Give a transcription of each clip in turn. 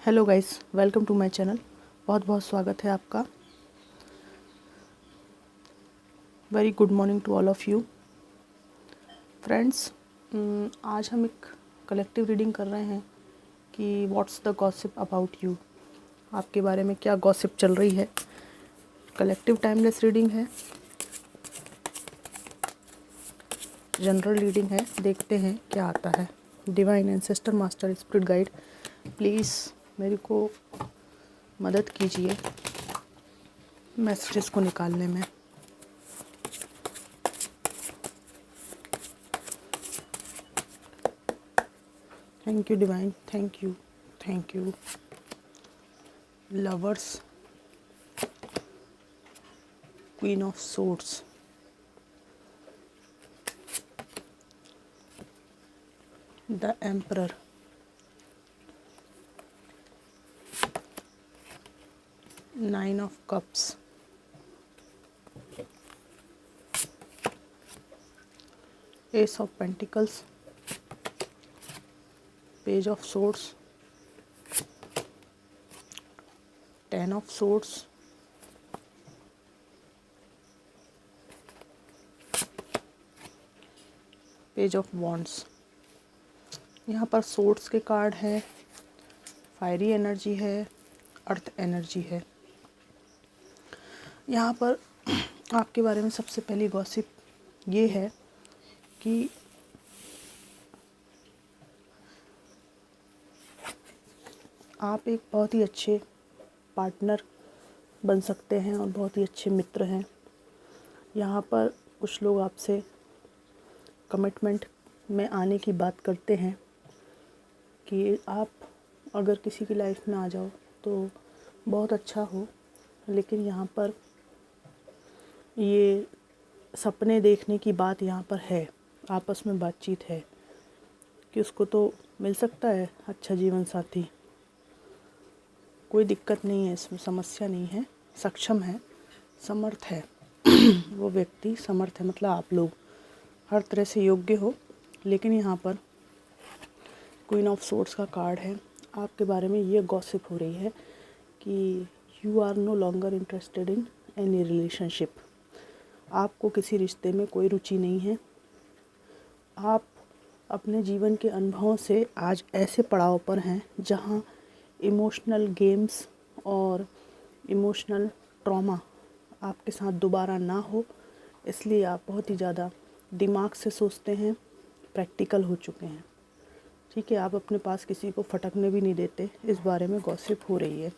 Hello guys, welcome to my channel. बहुत बहुत स्वागत है आपका। Very good morning to all of you friends. आज हम एक कलेक्टिव रीडिंग कर रहे हैं कि what's the gossip about you. आपके बारे में क्या गॉसिप चल रही है। कलेक्टिव टाइमलेस रीडिंग है, जनरल रीडिंग है। देखते हैं क्या आता है। Divine ancestor master spirit guide, please मेरे को मदद कीजिए मैसेजेस को निकालने में। Thank you divine, thank you, thank you. Lovers, queen of swords, the emperor, nine of cups, S of pentacles, page of swords, ten of swords, page of wands. यहाँ पर swords के कार्ड है, fiery energy है, earth energy है। यहाँ पर आपके बारे में सबसे पहली गॉसिप ये है कि आप एक बहुत ही अच्छे पार्टनर बन सकते हैं और बहुत ही अच्छे मित्र हैं। यहाँ पर कुछ लोग आपसे कमिटमेंट में आने की बात करते हैं कि आप अगर किसी की लाइफ में आ जाओ तो बहुत अच्छा हो, लेकिन यहाँ पर ये सपने देखने की बात यहाँ पर है। आपस में बातचीत है कि उसको तो मिल सकता है अच्छा जीवन साथी, कोई दिक्कत नहीं है, इसमें समस्या नहीं है, सक्षम है, समर्थ है। वो व्यक्ति समर्थ है, मतलब आप लोग हर तरह से योग्य हो। लेकिन यहाँ पर क्वीन ऑफ सोर्ड्स का कार्ड है। आपके बारे में ये गॉसिप हो रही है कि you are no longer interested in any relationship. आपको किसी रिश्ते में कोई रुचि नहीं है। आप अपने जीवन के अनुभवों से आज ऐसे पड़ाव पर हैं जहाँ इमोशनल गेम्स और इमोशनल ट्रॉमा आपके साथ दोबारा ना हो, इसलिए आप बहुत ही ज़्यादा दिमाग से सोचते हैं, प्रैक्टिकल हो चुके हैं। ठीक है, आप अपने पास किसी को फटकने भी नहीं देते। इस बारे में गॉसिप हो रही है।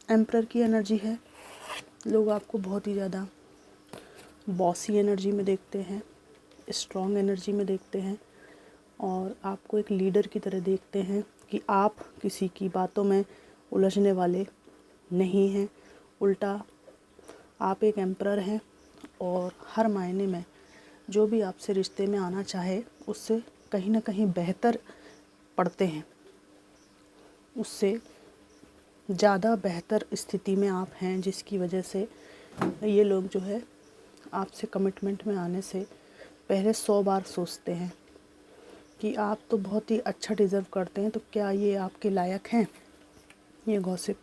एम्परर की एनर्जी है। लोग आपको बहुत ही ज़्यादा बॉसी एनर्जी में देखते हैं, स्ट्रॉन्ग एनर्जी में देखते हैं और आपको एक लीडर की तरह देखते हैं कि आप किसी की बातों में उलझने वाले नहीं हैं। उल्टा आप एक एम्परर हैं और हर मायने में जो भी आपसे रिश्ते में आना चाहे उससे कहीं ना कहीं बेहतर पड़ते हैं, उससे ज़्यादा बेहतर स्थिति में आप हैं, जिसकी वजह से ये लोग जो है आपसे कमिटमेंट में आने से पहले 100 बार सोचते हैं कि आप तो बहुत ही अच्छा डिज़र्व करते हैं, तो क्या ये आपके लायक हैं। ये गॉसिप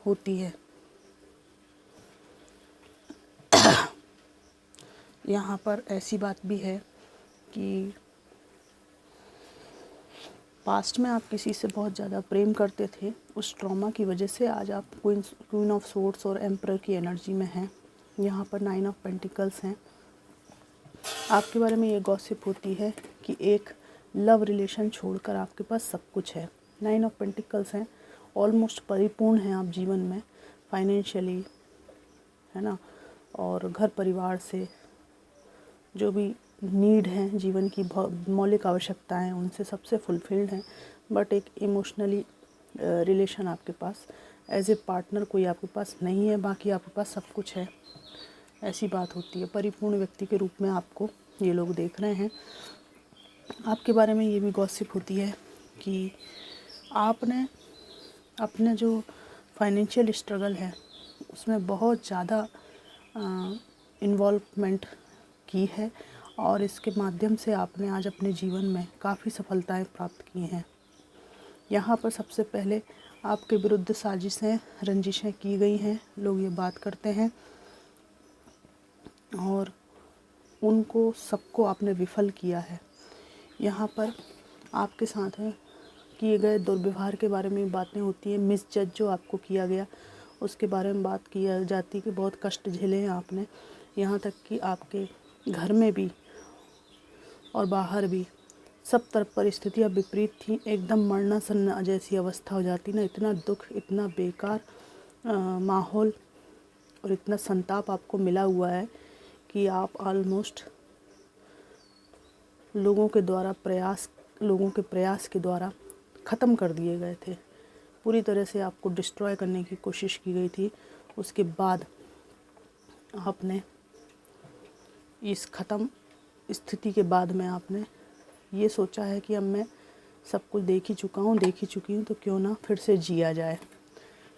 होती है। यहाँ पर ऐसी बात भी है कि पास्ट में आप किसी से बहुत ज़्यादा प्रेम करते थे, उस ट्रॉमा की वजह से आज आप क्वीन ऑफ सोर्ड्स और एम्परर की एनर्जी में हैं। यहाँ पर नाइन ऑफ पेंटिकल्स हैं। आपके बारे में ये गॉसिप होती है कि एक लव रिलेशन छोड़कर आपके पास सब कुछ है। नाइन ऑफ पेंटिकल्स हैं, ऑलमोस्ट परिपूर्ण हैं आप जीवन में, फाइनेंशियली, है ना, और घर परिवार से जो भी नीड हैं, जीवन की मौलिक आवश्यकताएं, उनसे सबसे फुलफिल्ड हैं। बट एक इमोशनली रिलेशन आपके पास एज ए पार्टनर कोई आपके पास नहीं है, बाकी आपके पास सब कुछ है। ऐसी बात होती है। परिपूर्ण व्यक्ति के रूप में आपको ये लोग देख रहे हैं। आपके बारे में ये भी गॉसिप होती है कि आपने अपने जो फाइनेंशियल स्ट्रगल है उसमें बहुत ज़्यादा इन्वॉल्वमेंट की है और इसके माध्यम से आपने आज अपने जीवन में काफ़ी सफलताएं प्राप्त की हैं। यहाँ पर सबसे पहले आपके विरुद्ध साजिशें, रंजिशें की गई हैं, लोग ये बात करते हैं और उनको सबको आपने विफल किया है। यहाँ पर आपके साथ है किए गए दुर्व्यवहार के बारे में बातें होती हैं, मिसजज जो आपको किया गया उसके बारे में बात की जाती है कि बहुत कष्ट झेले हैं आपने। यहाँ तक कि आपके घर में भी और बाहर भी सब तरफ परिस्थितियाँ विपरीत थी, एकदम मरना सन्ना जैसी अवस्था हो जाती ना। इतना दुख, इतना बेकार माहौल और इतना संताप आपको मिला हुआ है कि आप ऑलमोस्ट लोगों के प्रयास के द्वारा ख़त्म कर दिए गए थे। पूरी तरह से आपको डिस्ट्रॉय करने की कोशिश की गई थी। उसके बाद आपने इस ख़त्म स्थिति के बाद में आपने ये सोचा है कि अब मैं सब कुछ देख ही चुकी हूँ तो क्यों ना फिर से जिया जाए।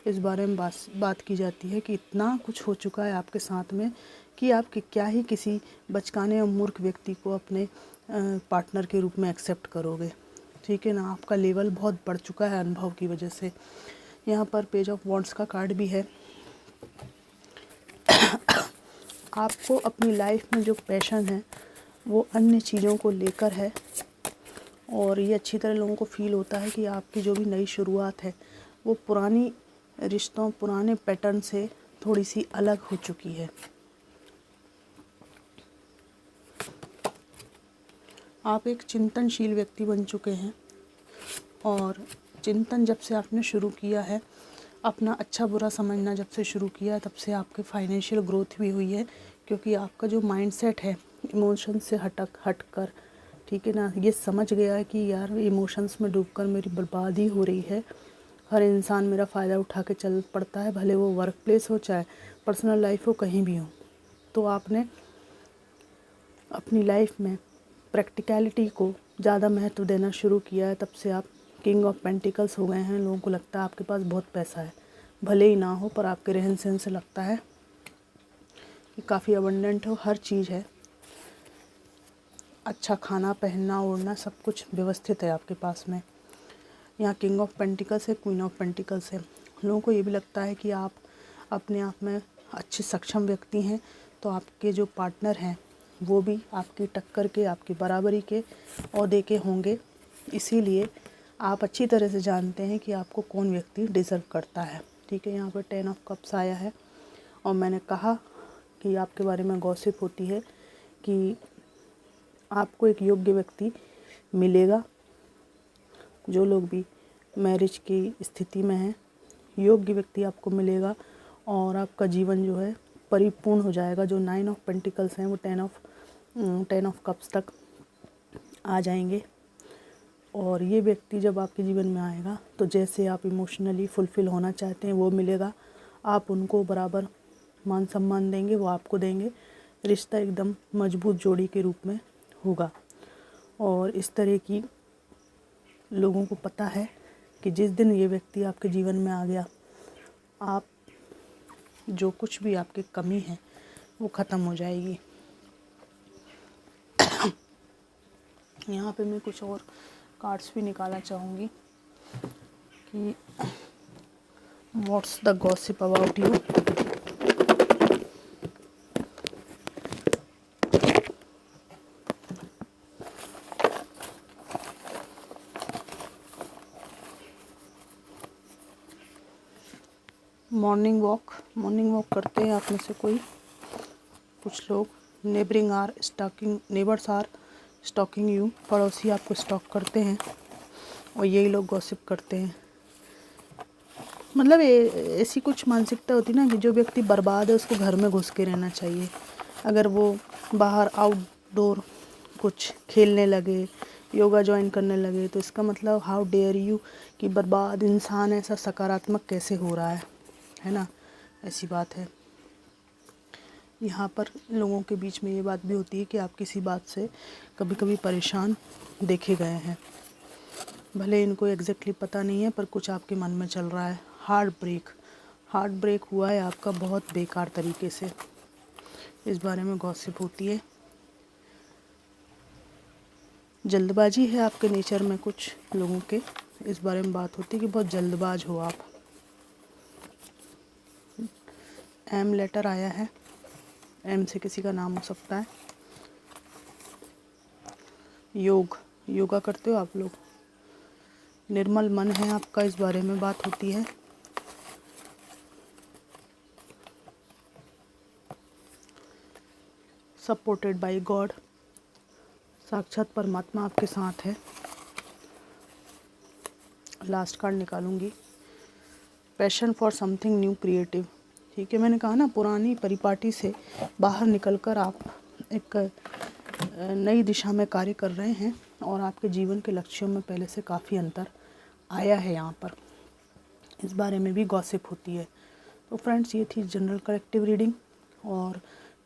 इस बारे में बात की जाती है कि इतना कुछ हो चुका है आपके साथ में कि आप क्या ही किसी बचकाने और मूर्ख व्यक्ति को अपने पार्टनर के रूप में एक्सेप्ट करोगे। ठीक है ना, आपका लेवल बहुत बढ़ चुका है अनुभव की वजह से। यहाँ पर पेज ऑफ वॉन्ड्स का कार्ड भी है। आपको अपनी लाइफ में जो पैशन है वो अन्य चीज़ों को लेकर है और ये अच्छी तरह लोगों को फील होता है कि आपकी जो भी नई शुरुआत है वो पुरानी रिश्तों, पुराने पैटर्न से थोड़ी सी अलग हो चुकी है। आप एक चिंतनशील व्यक्ति बन चुके हैं और चिंतन जब से आपने शुरू किया है, अपना अच्छा बुरा समझना जब से शुरू किया है, तब से आपके फाइनेंशियल ग्रोथ भी हुई है। क्योंकि आपका जो माइंडसेट है इमोशंस से हट कर, ठीक है ना, ये समझ गया है कि यार इमोशंस में डूबकर मेरी बर्बादी हो रही है। हर इंसान मेरा फ़ायदा उठा के चल पड़ता है, भले वो वर्क प्लेस हो चाहे पर्सनल लाइफ हो, कहीं भी हो। तो आपने अपनी लाइफ में प्रैक्टिकलिटी को ज़्यादा महत्व देना शुरू किया है। तब से आप किंग ऑफ पेंटिकल्स हो गए हैं। लोगों को लगता है आपके पास बहुत पैसा है, भले ही ना हो, पर आपके रहन सहन से लगता है कि काफ़ी अबंडेंट हो, हर चीज़ है, अच्छा खाना पहनना ओढ़ना सब कुछ व्यवस्थित है आपके पास में। यहाँ किंग ऑफ पेंटिकल्स है, क्वीन ऑफ पेंटिकल्स है। लोगों को ये भी लगता है कि आप अपने आप में अच्छे सक्षम व्यक्ति हैं, तो आपके जो पार्टनर हैं वो भी आपकी टक्कर के, आपकी बराबरी के ओहदे के होंगे। इसीलिए आप अच्छी तरह से जानते हैं कि आपको कौन व्यक्ति डिज़र्व करता है। ठीक है, यहाँ पर 10 ऑफ कप्स आया है और मैंने कहा कि आपके बारे में गॉसिप होती है कि आपको एक योग्य व्यक्ति मिलेगा। जो लोग भी मैरिज की स्थिति में हैं, योग्य व्यक्ति आपको मिलेगा और आपका जीवन जो है परिपूर्ण हो जाएगा। जो 9 ऑफ पेंटिकल्स हैं वो 10 ऑफ कप्स तक आ जाएंगे और ये व्यक्ति जब आपके जीवन में आएगा तो जैसे आप इमोशनली फुलफ़िल होना चाहते हैं वो मिलेगा। आप उनको बराबर मान सम्मान देंगे, वो आपको देंगे। रिश्ता एकदम मजबूत जोड़ी के रूप में होगा। और इस तरह की लोगों को पता है कि जिस दिन ये व्यक्ति आपके जीवन में आ गया, आप जो कुछ भी आपकी कमी है वो ख़त्म हो जाएगी। यहाँ पे मैं कुछ और कार्ड्स भी निकालना चाहूँगी कि what's the gossip about you. Morning walk करते हैं आप में से कुछ लोग। नेबर्स आर स्टॉकिंग यू, पड़ोसी आपको स्टॉक करते हैं और यही लोग गॉसिप करते हैं। मतलब ऐसी कुछ मानसिकता होती है ना कि जो व्यक्ति बर्बाद है उसको घर में घुस के रहना चाहिए। अगर वो बाहर आउटडोर कुछ खेलने लगे, योगा ज्वाइन करने लगे, तो इसका मतलब हाउ डेयर यू कि बर्बाद इंसान ऐसा सकारात्मक कैसे हो रहा है ना, ऐसी बात है। यहाँ पर लोगों के बीच में ये बात भी होती है कि आप किसी बात से कभी कभी परेशान देखे गए हैं, भले इनको एग्जैक्टली पता नहीं है पर कुछ आपके मन में चल रहा है। हार्ट ब्रेक हुआ है आपका बहुत बेकार तरीके से, इस बारे में गॉसिप होती है। जल्दबाजी है आपके नेचर में कुछ लोगों के, इस बारे में बात होती है कि बहुत जल्दबाज हो आप। एम लेटर आया है, एम से किसी का नाम हो सकता है। योगा करते हो आप लोग, निर्मल मन है आपका, इस बारे में बात होती है। सपोर्टेड बाय गॉड, साक्षात परमात्मा आपके साथ है। लास्ट कार्ड निकालूंगी, passion for something new creative. ठीक है, मैंने कहा ना, पुरानी परिपाटी से बाहर निकलकर आप एक नई दिशा में कार्य कर रहे हैं और आपके जीवन के लक्ष्यों में पहले से काफ़ी अंतर आया है यहाँ पर। इस बारे में भी गॉसिप होती है। तो फ्रेंड्स, ये थी जनरल कलेक्टिव रीडिंग, और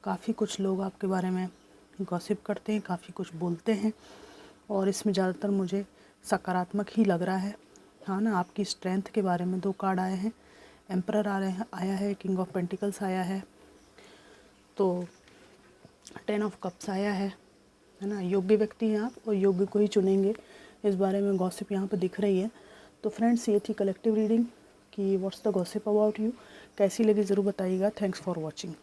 काफ़ी कुछ लोग आपके बारे में गॉसिप करते हैं, काफ़ी कुछ बोलते हैं, और इसमें ज़्यादातर मुझे सकारात्मक ही लग रहा है। हाँ ना, आपकी स्ट्रेंथ के बारे में 2 कार्ड आए हैं, एम्परर आया है, किंग ऑफ पेंटिकल्स आया है, तो 10 ऑफ कप्स आया है ना। योग्य व्यक्ति हैं आप और योग्य को ही चुनेंगे, इस बारे में गॉसिप यहाँ पे दिख रही है। तो फ्रेंड्स, ये थी कलेक्टिव रीडिंग कि what's the gossip about you. कैसी लगी ज़रूर बताइएगा। Thanks for watching.